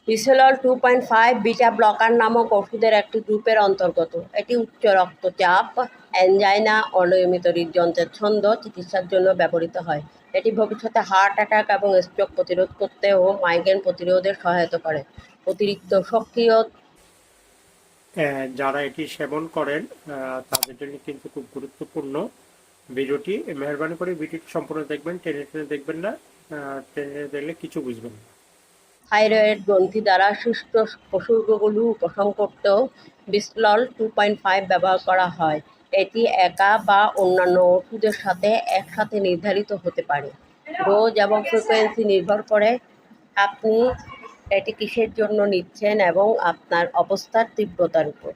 বিসোলল 2.5 beta blocker নামক ওষুধের একটি গ্রুপের অন্তর্গত। এটি উচ্চ রক্তচাপ, অ্যাঞ্জাইনা, অনিয়মিত হৃদযন্ত্রের ছন্দ চিকিৎসার জন্য ব্যবহৃত হয়। এটি ভবিষ্যতে হার্ট অ্যাটাক এবং স্ট্রোক প্রতিরোধ করতে ও মাইগ্রেন প্রতিরোধে সহায়তা করে। অতিরিক্ত সক্রিয় যারা এটি সেবন করেন তাদের জন্য কিন্তু খুব গুরুত্বপূর্ণ ভিডিওটি। মেহরবানি করে ভিডিওটি সম্পূর্ণ দেখবেন, টেনে টেনে দেখবেন না, টেনে দেখলে কিছু বুঝবেন না। থাইরয়েড গ্রন্থি দ্বারা সৃষ্ট উপসর্গগুলো উপশম করতেও বিসলল 2.5 ব্যবহার করা হয়। এটি একা বা অন্যান্য ওষুধের সাথে একসাথে নির্ধারিত হতে পারে। ডোজ এবং ফ্রিকোয়েন্সি নির্ভর করে আপনি এটি কিসের জন্য নিচ্ছেন এবং আপনার অবস্থার তীব্রতার উপর।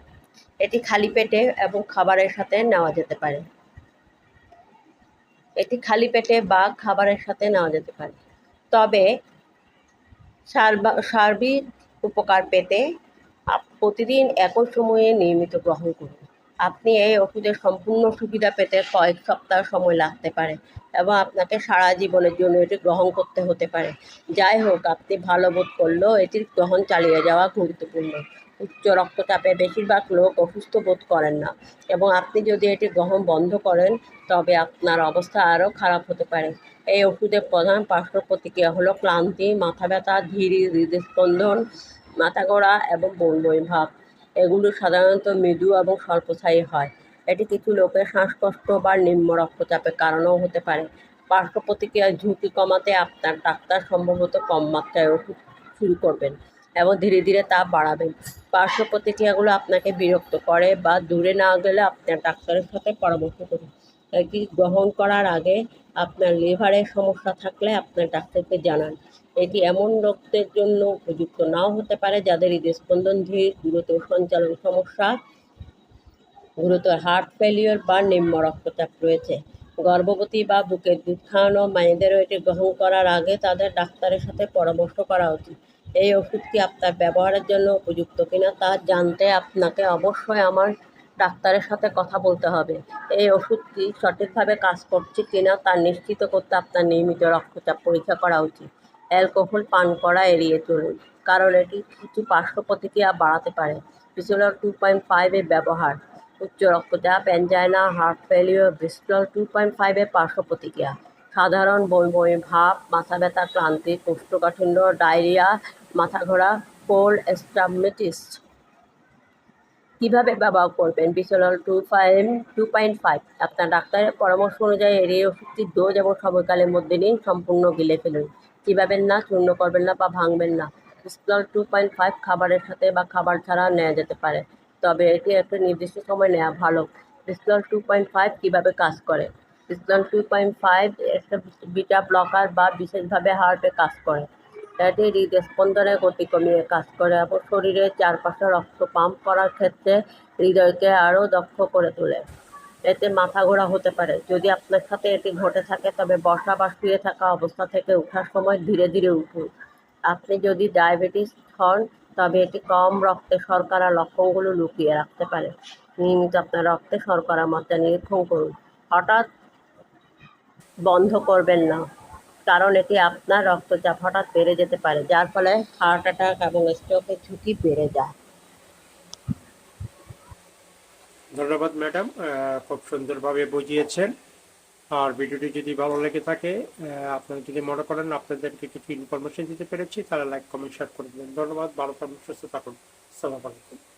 এটি খালি পেটে এবং খাবারের সাথে নেওয়া যেতে পারে। এটি খালি পেটে বা খাবারের সাথে নেওয়া যেতে পারে, তবে সার্বিক উপকার পেতে প্রতিদিন একই সময়ে নিয়মিত গ্রহণ করুন। আপনি এই ওষুধের সম্পূর্ণ সুবিধা পেতে কয়েক সপ্তাহ সময় লাগতে পারে এবং আপনাকে সারা জীবনের জন্য এটি গ্রহণ করতে হতে পারে। যাই হোক, আপনি ভালো বোধ করলেও এটির গ্রহণ চালিয়ে যাওয়া গুরুত্বপূর্ণ। উচ্চ রক্তচাপে বেশিরভাগ লোক অসুস্থ বোধ করেন না এবং আপনি যদি এটি গ্রহণ বন্ধ করেন তবে আপনার অবস্থা আরও খারাপ হতে পারে। এই ওষুধের প্রধান পার্শ্ব প্রতিক্রিয়া হলো ক্লান্তি, মাথা ব্যথা, ধীর হৃদস্পন্দন, মাথা ঘোরা এবং বমি ভাব। এগুলো সাধারণত মৃদু এবং স্বল্পস্থায়ী হয়। এটি কিছু লোকের শ্বাসকষ্ট বা নিম্ন রক্তচাপের কারণেও হতে পারে। পার্শ্ব প্রতিক্রিয়ার ঝুঁকি কমাতে আপনার ডাক্তার সম্ভবত কম মাত্রায় ওষুধ শুরু করবেন এবং ধীরে ধীরে তা বাড়াবেন। পার্শ্ব প্রতিক্রিয়াগুলো আপনাকে বিরক্ত করে বা দূরে না গেলে আপনার ডাক্তারের সাথে পরামর্শ করুন। এটি গ্রহণ করার আগে আপনার লিভারের সমস্যা থাকলে আপনার ডাক্তারকে জানান। এটি এমন লোকদের জন্য উপযুক্ত নাও হতে পারে যাদের হৃদস্পন্দন ধীর, গুরুতর সঞ্চালন সমস্যা, গুরুতর হার্ট ফেলিওর বা নিম্ন রক্তচাপ রয়েছে। গর্ভবতী বা বুকের দুধ খাওয়ানো মায়েদেরও এটি গ্রহণ করার আগে তাদের ডাক্তারের সাথে পরামর্শ করা উচিত। এই ওষুধটি আপনার ব্যবহারের জন্য উপযুক্ত কিনা তা জানতে আপনাকে অবশ্যই আমার ডাক্তারের সাথে কথা বলতে হবে। এই ওষুধটি সঠিকভাবে কাজ করছে কিনা তা নিশ্চিত করতে আপনার নিয়মিত রক্তচাপ পরীক্ষা করা উচিত। অ্যালকোহল পান করা এড়িয়ে চলুন, কারণ এটি কিছু পার্শ্ব প্রতিক্রিয়া বাড়াতে পারে। বিসোলল 2.5 এর ব্যবহার: উচ্চ রক্তচাপ, অ্যাঞ্জাইনা, হার্ট ফেলিওর। বিসোলল 2.5 এর পার্শ্ব প্রতিক্রিয়া: সাধারণ বমি ভাব, মাথা ব্যথা, ক্লান্তি, কোষ্ঠকাঠিন্য, ডায়রিয়া, মাথা ঘোরা, কোল্ড স্টামাটিস। কীভাবে ব্যবহার করবেন? বিসোলল 2.5 আপনার ডাক্তারের পরামর্শ অনুযায়ী এই ওষুধটির ডোজ এবং সময়কালের মধ্যে নিন। সম্পূর্ণ গিলে ফেলুন। চিবাবেন না, চূর্ণ করবেন না বা ভাঙবেন না। বিসোলল 2.5 খাবারের সাথে বা খাবার ছাড়া নেওয়া যেতে পারে, তবে এটি একটা নির্দিষ্ট সময় নেওয়া ভালো। বিসোলল 2.5 কীভাবে কাজ করে? বিসোলল 2.5 একটা বিটা ব্লকার বা বিশেষভাবে হার্টে কাজ করে। এটি হৃদস্পন্দনের গতি কমিয়ে কাজ করে এবং শরীরের চারপাশে রক্ত পাম্প করার ক্ষেত্রে হৃদয়কে আরও দক্ষ করে তোলে। এতে মাথা ঘোরা হতে পারে। যদি আপনার সাথে এটি ঘটে থাকে তবে বসা বা শুয়ে থাকা অবস্থা থেকে ওঠার সময় ধীরে ধীরে উঠুন। আপনি যদি ডায়াবেটিস হন তবে এটি কম রক্তে শর্করা লক্ষণগুলো লুকিয়ে রাখতে পারে। নিয়মিত আপনার রক্তে শর্করা মাত্রা নিরীক্ষণ করুন। হঠাৎ বন্ধ করবেন না, কারণ এটি আপনার রক্তচাপ হঠাৎ বেড়ে যেতে পারে, যার ফলে হার্ট অ্যাটাক এবং স্ট্রোকের ঝুঁকি বেড়ে যায়। ধন্যবাদ ম্যাডাম, খুব সুন্দরভাবে বুঝিয়েছেন। আর ভিডিওটি যদি ভালো লেগে থাকে, আপনারা যদি মনে করেন আপনাদেরকে কিছু ইনফরমেশন দিতে পেরেছি, তাহলে লাইক, কমেন্ট, শেয়ার করে দেবেন। ধন্যবাদ, ভালো থাকুন, সুস্থ থাকুন। আসসালামু আলাইকুম।